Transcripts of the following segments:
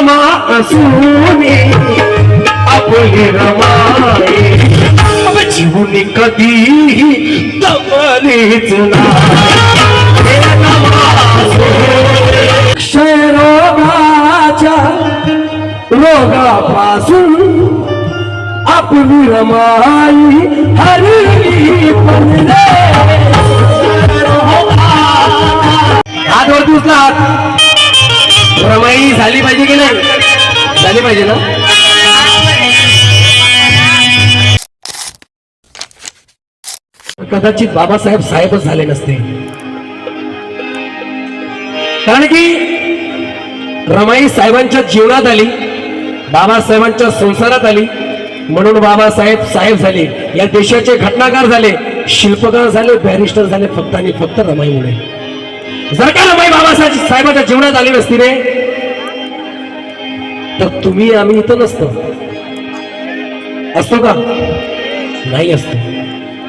रमा असुनी आपली रमाई जीवनी कधीही दमलीच नाही क्षयरोगाच्या रोगापासून आपली रमाई हरली पडले हात वरती उचला हात रमाई झाली पाहिजे की नाही झाली पाहिजे ना कदाचित बाबासाहेब साहेबच झाले नसते कारण की रमाई साहेबांच्या जीवनात आली बाबासाहेबांच्या संसारात आली म्हणून बाबासाहेब साहेब झाले या देशाचे घटनाकार झाले शिल्पकार झाले बॅरिस्टर झाले फक्त आणि फक्त रमाईमुळे जर का रमाई बाबासाहेब साहेबांच्या जीवनात आली नसती रे तर तुम्ही आम्ही इथं नसतो असतो का नाही असतो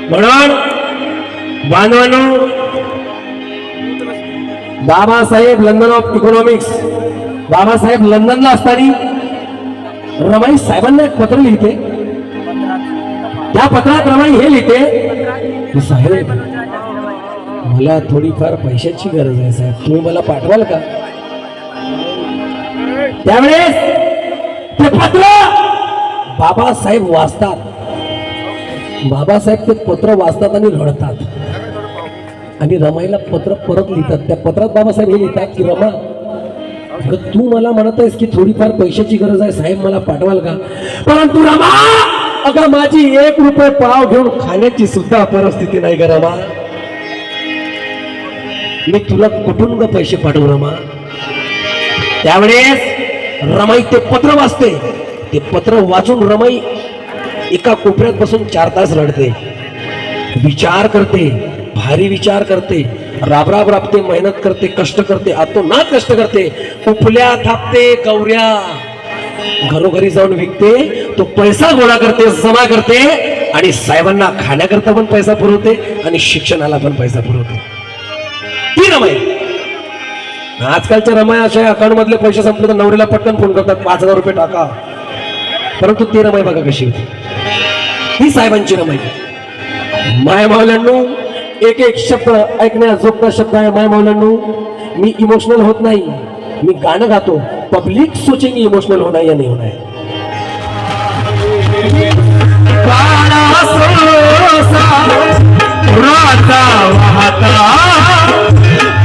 म्हणून बांधवांनो Babasaheb London of economics Babasaheb लंडनला असताना रमाई साहेबांना एक पत्र लिहिते त्या पत्रात रमाई हे लिहिते साहेब मला थोडीफार पैशाची गरज आहे साहेब तुम्ही मला पाठवाल का त्यावेळेस ते पत्र बाबासाहेब वाचतात बाबासाहेब ते पत्र वाचतात आणि रडतात आणि रमाईला पत्र परत लिहितात त्या पत्रात बाबासाहेब हे लिहितात की रमा तू मला म्हणत आहेस की थोडीफार पैशाची गरज आहे साहेब मला पाठवाल का परंतु रमा अगं माझी 1 रुपये पाव घेऊन खाण्याची सुद्धा परिस्थिती नाही ग रमा मी तुला कुठून ग पैसे पाठवू रमा त्यावेळेस रमाई ते पत्र वाचते ते पत्र वाचून रमाई एका कोपऱ्यात बसून 4 तास रडते विचार करते भारी विचार करते राबराब राबते मेहनत करते कष्ट करते आतोनात कष्ट करते उपल्या थापते गौऱ्या घरोघरी जाऊन विकते तो पैसा गोळा करते जमा करते आणि साहेबांना खाण्याकरता पण पैसा पुरवते आणि शिक्षणाला पण पैसा पुरवते ती रमाई आजकालच्या रमाई अशा अकाउंट मधले पैसे संपले तर नवरीला पटकन फोन करतात 5000 रुपये टाका परंतु ती रमाई बघा कशी होती ही साहेबांची रमाई माय मावल्यांनो एक एक शब्द ऐकण्याजोगता शब्द आहे माय मावल्यांनो मी इमोशनल होत नाही मी गाणं गातो पब्लिक सोचेंगे इमोशनल होना या नहीं होना है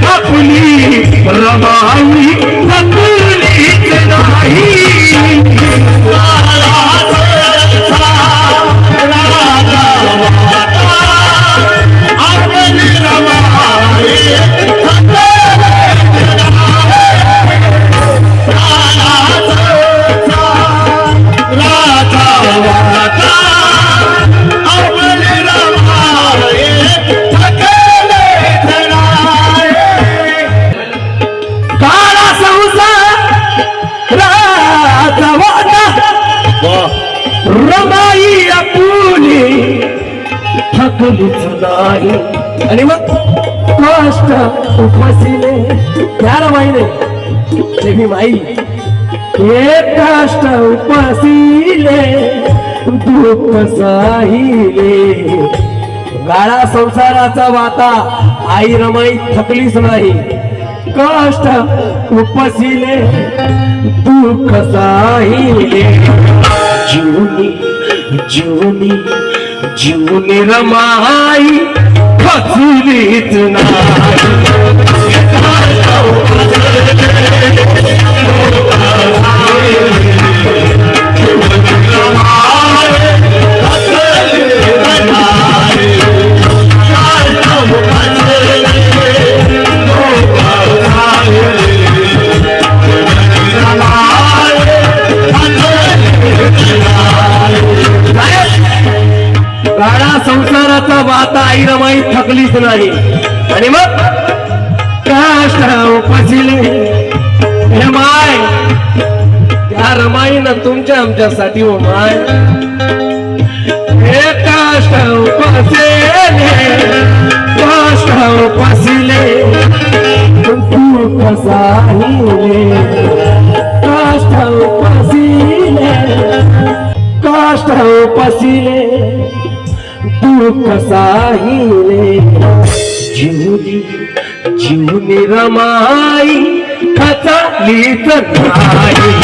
अपनी रमाई रमाई आपुली थकलीच नाही आणि मग कष्ट उपसिले त्या रमाईने देवी माई एक कष्ट उपसिले दुःख साहिले गाळा संसाराचा वाता आई रमाई थकलीच नाही कष्ट उपसिले दुःख साहिले जीवनी जीवनी जीवनी रमाई खचलीच संसाराचा वाता आई रमाई थकलीच नाही आणि मग कष्ट उपसिले हे माय त्या रमाईनं तुमच्या आमच्यासाठी हो माय हे कष्ट उपसिले तू कसाहिले कष्ट कष्ट उपसिले दुःख साहिले जीवनी जीवनी रमाई खचलीच नाही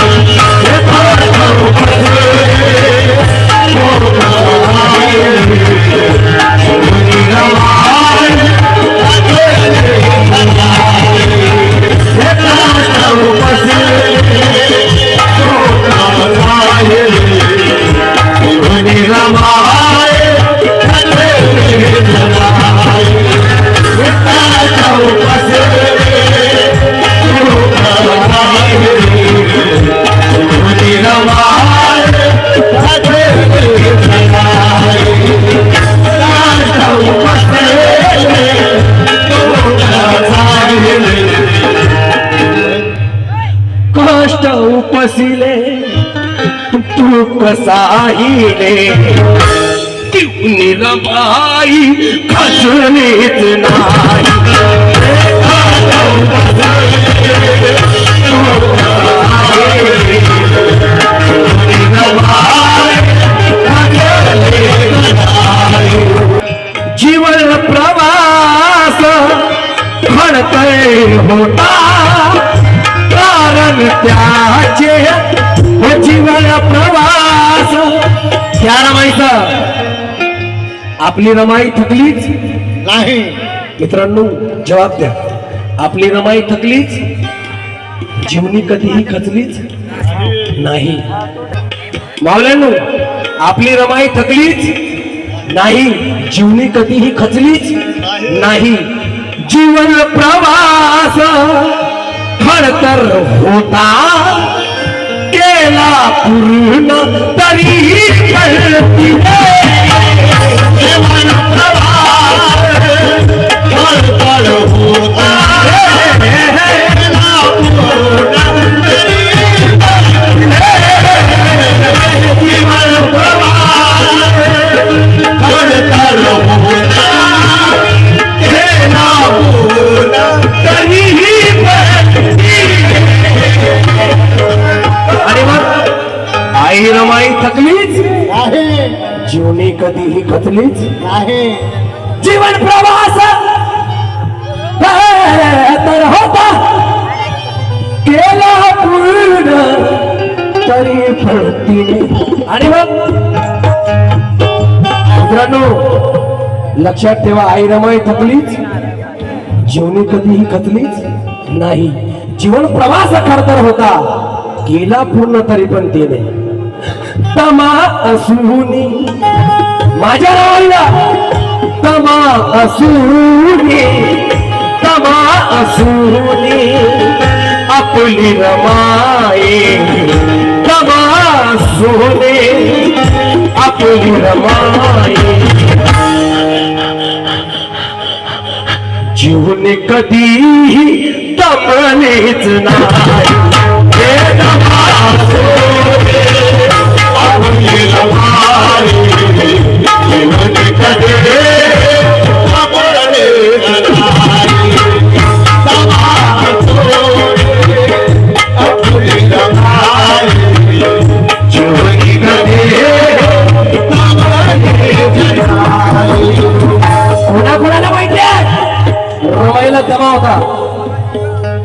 कष्ट उपसिले दुःख साहिले जीवनी रमाई खचलीच नाही जीवन प्रवास घडतय होता कारण त्याचे जीवन प्रवास त्या रमाईचा आपली रमाई थकलीच नाही मित्रांनो जवाब द्या आपली रमाई थकलीच जीवनी कधीही खचलीच नाही मावल्यांनो आपली रमाई थकलीच नाही जीवनी कधीही खचलीच नाही जीवन प्रवास खडतर होता केला पूर्ण तरी कळती जीवन प्रवास खडतर होता केला पूर्ण तरी जीवन प्रवास खडतर होता केला पूर्ण तरी आई रमाई थकलीच आहे जीवनी कधीही खचलीच आहे जीवन प्रवास तर होता केला पूर्ण तरी फळतीने आणि मग मित्रांनो लक्षात ठेवा आई रमाई थकलीच जीवनी कधीही खचलीच नाही जीवन प्रवास खरतर होता केला पूर्ण तरी पण तिने तमा असुनी माझ्या रावाला तमा असुनी आपली रमाई तमा असुनी आपली रमाई जीवन कधीही दमलेच नाही कोणाकोणाला माहिती आहे रमाईला दमा होता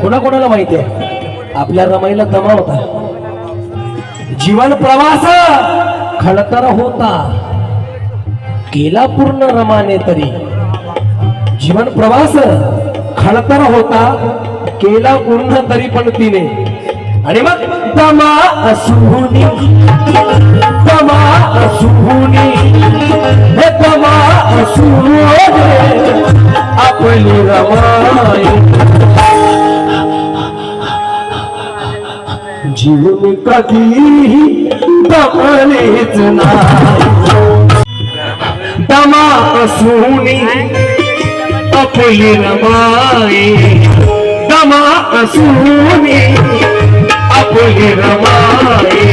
कोणाकोणाला माहिती आहे आपल्या रमाईला दमा होता जीवन प्रवास खडतर होता केला पूर्ण रमाने तरी जीवन प्रवास खडतर होता केला पूर्ण तरी पण तिने आणि मग दमा असुनी हे दमा असुनी आपली रमाई जीवन कधीही दमलेच नाही दमा असुनी आपली रमाई दमा असुनी आपली रमाई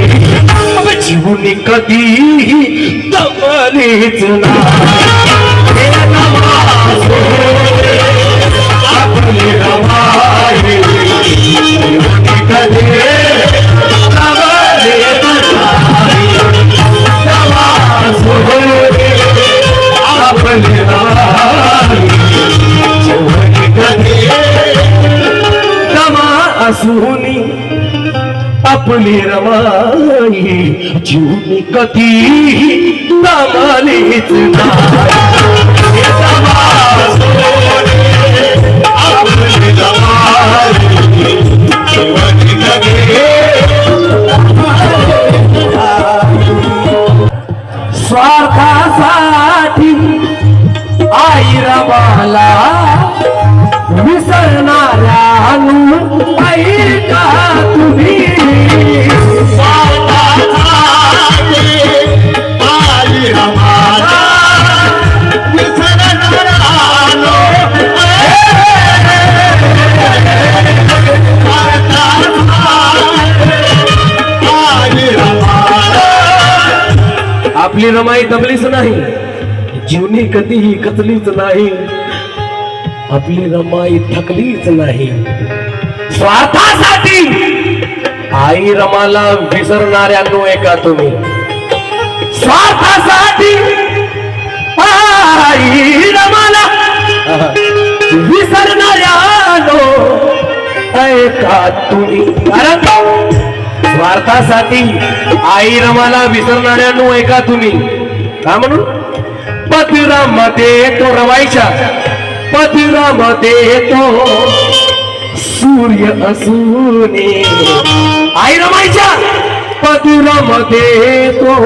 जीवन कधीही दमलेच नाही आपली रमाई जीवन कधी दमलेच नाही सुनी आपली रमाई जीवनी कधी रमालीच नाही आपली रमाई जीवनी कधी स्वार्थासाठी आई रमाला विसरणाऱ्या ऐका तुम्ही आई रमाला आपली रमाई दबलीच नाही जीवनी कधीही कचलीच नाही आपली रमाई थकलीच नाही स्वार्थासाठी आई रमाला विसरणाऱ्यांनो ऐका तुम्ही स्वार्थासाठी आई रमाला विसरणाऱ्यांनो ऐका तुम्ही कारण स्वार्थासाठी आई रमाला विसरणाऱ्यांनो ऐका तुम्ही का म्हणून पतिरामध्ये तो रमाईच्या पतिरामध्ये तो सूर्य असूने आई रमाईच्या पतिरामध्ये तो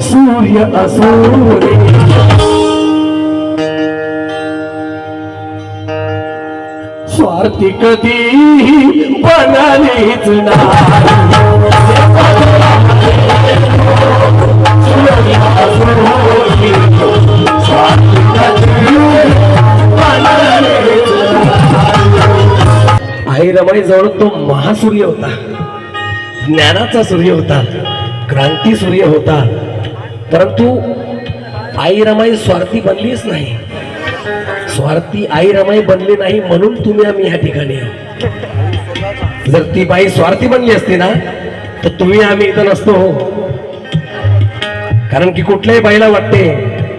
सूर्य असूने स्वार्थी कधी बनलीच आई रमाई जवळ तो महासूर्य होता ज्ञानाचा सूर्य होता क्रांती सूर्य होता परंतु आई रमाई स्वार्थी बनलीच नाही स्वार्थी आई रमाई बनली नाही म्हणून तुम्ही आम्ही ह्या ठिकाणी आहोत जर ती बाई स्वार्थी बनली असती ना तर तुम्ही आम्ही इथं नसतो हो कारण की कुठल्याही बाईला वाटते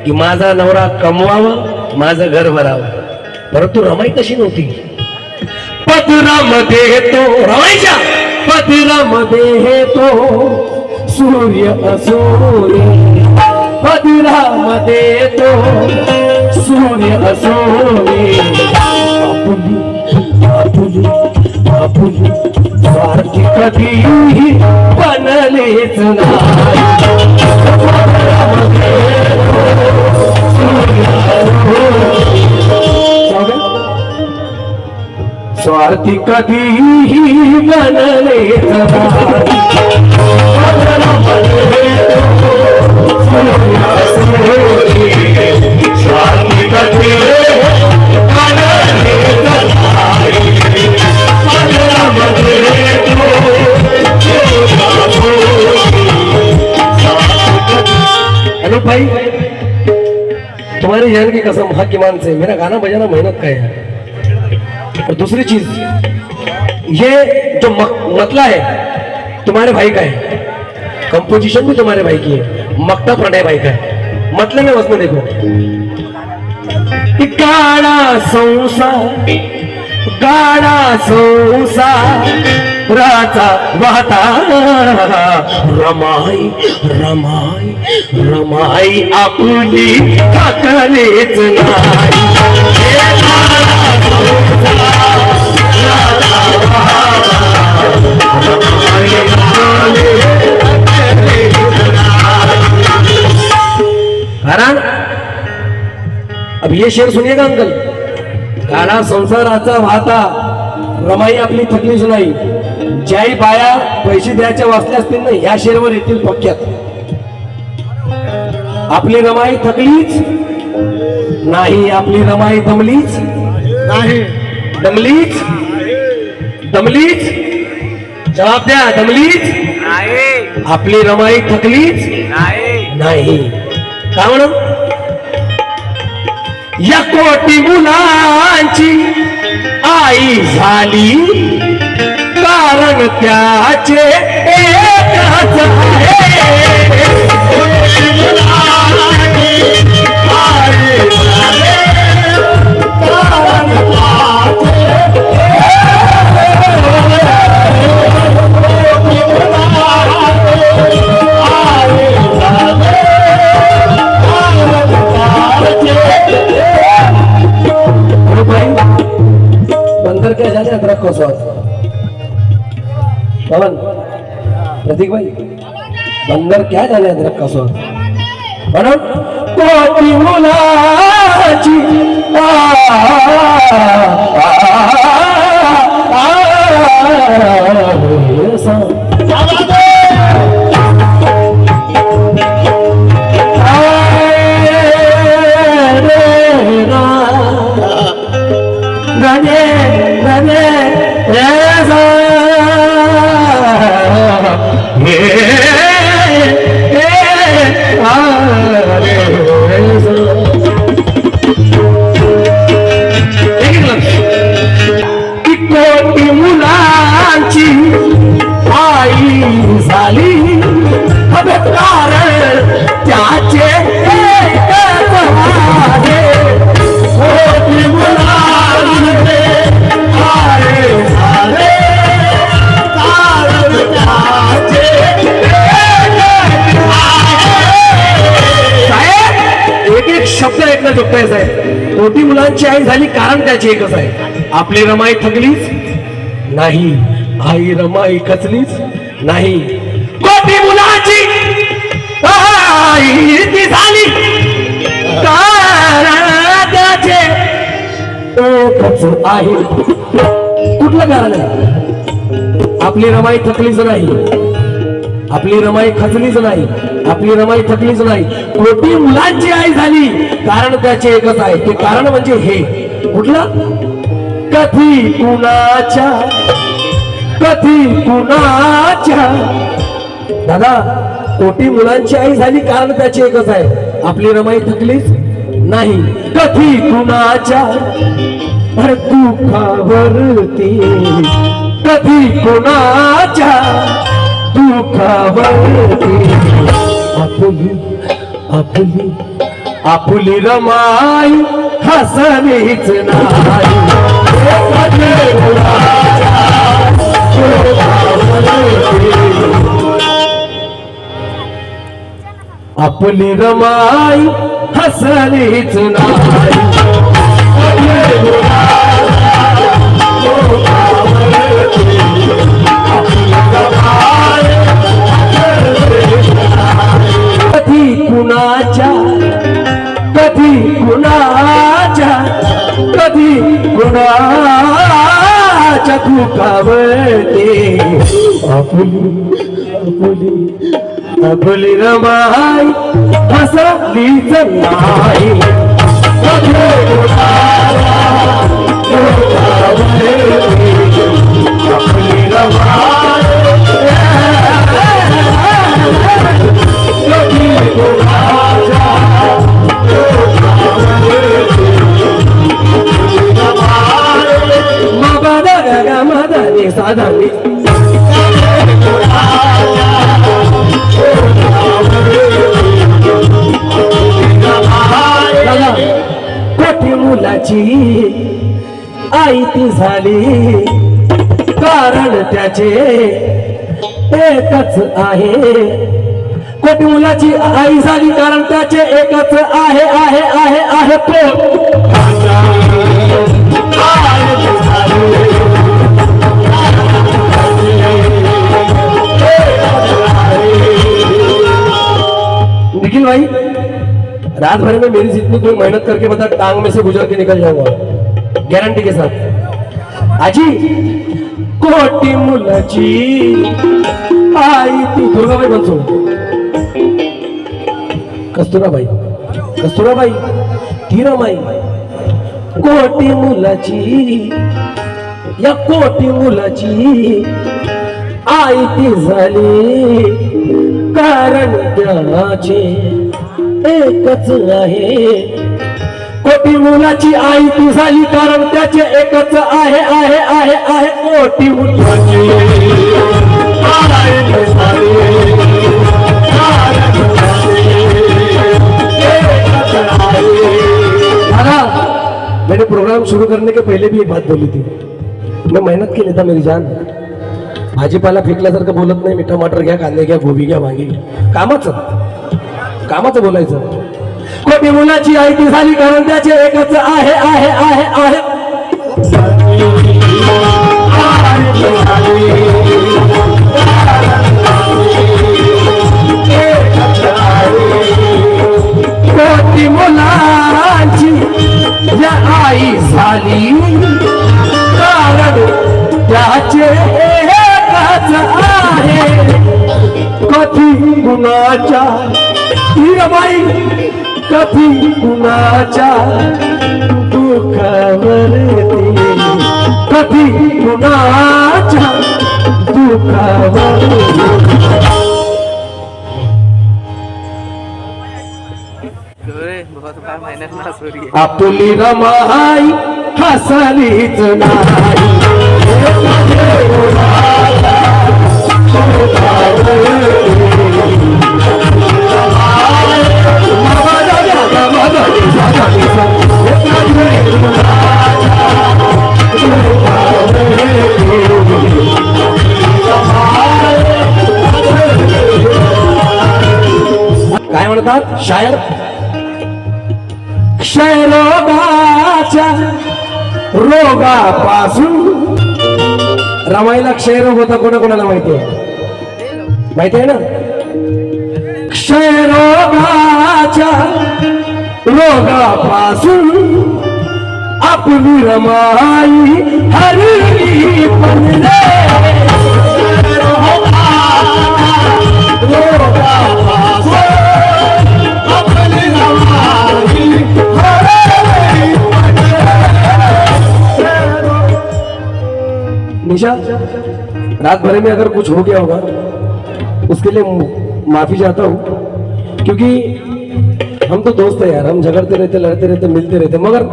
की माझा नवरा कमवावं माझं घर भरावं परंतु रमाई तशी नव्हती पदरामध्ये तो रमाईच्या पदरामध्ये तो सूर्य असूर्य पदरामध्ये तो सूर्य असूर्य आपुली स्वार्थी कधी बनलेच स्वार्थी कधी बनलेच स्वार्थी कधी हेलो भाई तुम्हारी जान की कसम हाकिमान से मेरा गाना बजाना मेहनत का है और दूसरी चीज ये जो मतला है तुम्हारे भाई का है कंपोजिशन भी तुम्हारे भाई की है मक्ता प्रणय भाई का है मतलब में उसमें देखो गाडा संसार राजा वाहता रमाई रमाई रमाई आपली थकलेच नाही कारण अब ये शेर सुनिएगा अंकल गाडा संसाराचा वाहता रमाई आपली थकलीच नाही ज्याही बाया पैसे द्यायच्या वाचल्या असतील ना ह्या शेरवर येतील पक्क्यात आपली रमाई थकलीच नाही आपली रमाई दमलीच नाही दमलीच दमलीच जवाब द्या दमलीच नाही आपली रमाई थकलीच नाही का म्हणून या कोटी मुलांची आई झाली कारण त्याचे एकच आहे कारण नरकासुर पवन प्रतीक भाई बंदर क्या झाले नरकासुर म्हणून कोटी मुलाची कोटी मुलांची आई झाली हवे कारण त्याचे एकच आहे. कोटी मुलांचे आई झाले कारण त्याचे एकच आहे. साहेब एक एक शब्द ऐकणं चुकतंय साहेब. कोटी मुलांची आई झाली कारण त्याची एकच आहे. आपली रमाई थकलीच नाही, आई रमाई खचलीच नाही. कोटी मुलाची आई ती झाली कारण त्याचे एकच आहे. कुठलं कारण आहे? आपली रमाई थकलीच नाही, आपली रमाई खचलीच नाही, आपली रमाई थकलीच नाही. कोटी मुलांची आई झाली कारण त्याचे एकच आहे. ते कारण म्हणजे हे कुठलं? कधी कुणाच्या दादा कोटी मुलांची आई झाली कारण त्याची एकच आहे. आपली रमाई थकलीच नाही. कधी कुणाच्या दुःखावरती, कधी कुणाच्या दुःखावरती आपली आपली आपली रमाई हसलीच नाही. आपली रमाई हसलीच नाही. कधी कुणाच्या कधी कुणाच्या कधी कुणाच्या दुःखावरती आपली आपली आपली रमाई हसलीच नाही. आपली रमाई साधावी कोटी मुलाची आई ती झाली कारण त्याचे एकच आहे. कोटी मुलाची आई झाली कारण त्याचे एकच आहे आहे आहे आहे. निखिल भाई रात भर में मेरी जितनी कोई मेहनत करके बता टांग में से गुजर के निकल जाऊंगा गारंटी के साथ. आजी कोटी मुलाची आई ती दुर्गाबाई बनसो कस्तुराबाई ती रमाई. कोटी मुलाची या कोटी मुलाची आई ती झाली कारण त्याचे एकच आहे. कोटी मुलाची आई ती झाली कारण त्याचे एकच आहे आहे आहे आहे. कोटी मुलाची आई ती झाली कारण मैंने प्रोग्राम शुरू करने के पहले भी एक बात बोली थी. मैं मेहनत की नेता मेरी जान. भाजीपाला फेकल्यासारखं बोलत नाही. मीठा मटर घ्या, कांदे घ्या, गोबी घ्या, वांगी घ्या. कामाचं बोलायचं. कोटी मुलाची आई ती झाली कारण त्याचे एकच आहे आहे आहे आहे. माझे एकाच आहे कधी कुणाच्या हिरबाई कधी कुणाच्या दुःखावरती कधी कुणाच्या दुःखावरती आपली रमाई हसलीच नाही काय म्हणतात शायर क्षयरोगाच्या रोगापासून रमाईला क्षयरोग होता कोणाकोणाला माहिती आहे माहिती आहे ना क्षयरोगाच्या रोगापासून आपली रमाई हरली पण रे निशा रात भर में अगर कुछ हो गया होगा उसके लिए माफी चाहता हूँ क्योंकि हम तो दोस्त है यार हम झगड़ते रहते लड़ते रहते मिलते रहते मगर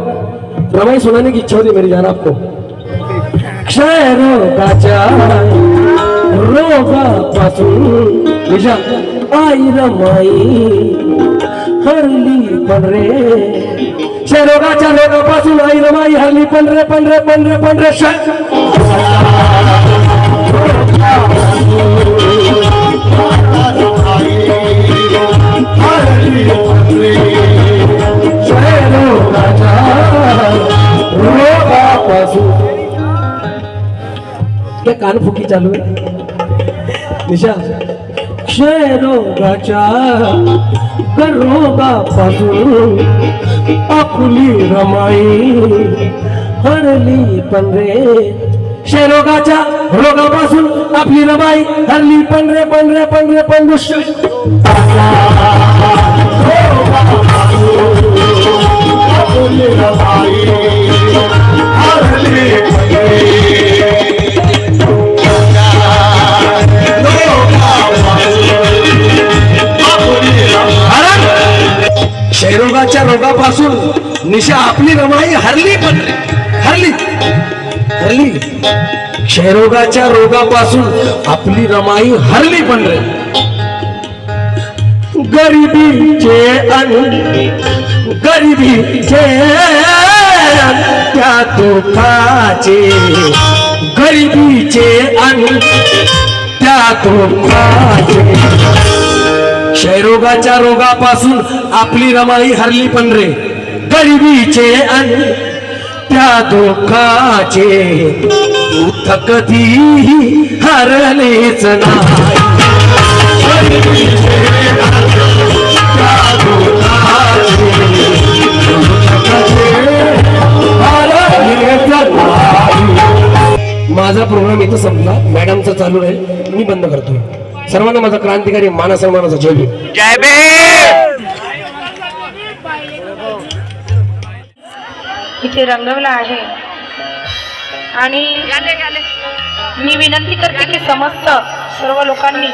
रमाई सुनाने की इच्छा होती मेरी जान आपको क्षय रोगाच्या रोगापासून निशा आई रमाई हरली पण रे क्षय रोगाच्या रोगापासून आई रमाई हरली पण रे पण रे पण रे पण रे क्या कान फुकी चालू है निशा क्षय रोगाच्या रोगापासून आपली रमाई हरली पण रे क्षयरोगाच्या रोगापासून आपली रमाई हरली पण रे पण रे पण रे पण क्षयरोगाच्या रोगापासून निशा आपली रमाई हरली पण रे हरली हरली क्षयरोगाच्या रोगापासून आपली रमाई हरली पण रे गरिबीचे त्या दुःखाचे गरिबीचे त्या दुःखाचे क्षयरोगाच्या रोगापासून आपली रमाई हरली पण रे गरिबीचे त्या दुःखाचे दुःख कधीही हरलेच नाही माझा प्रोग्राम इथं संपला मॅडमचा चालू राहील मी बंद करतोय सर्वांना माझा क्रांतिकारी मान सन्मानाचा जय भीम जय भीम इथे रंगवला आहे आणि मी विनंती करते की समस्त सर्व लोकांनी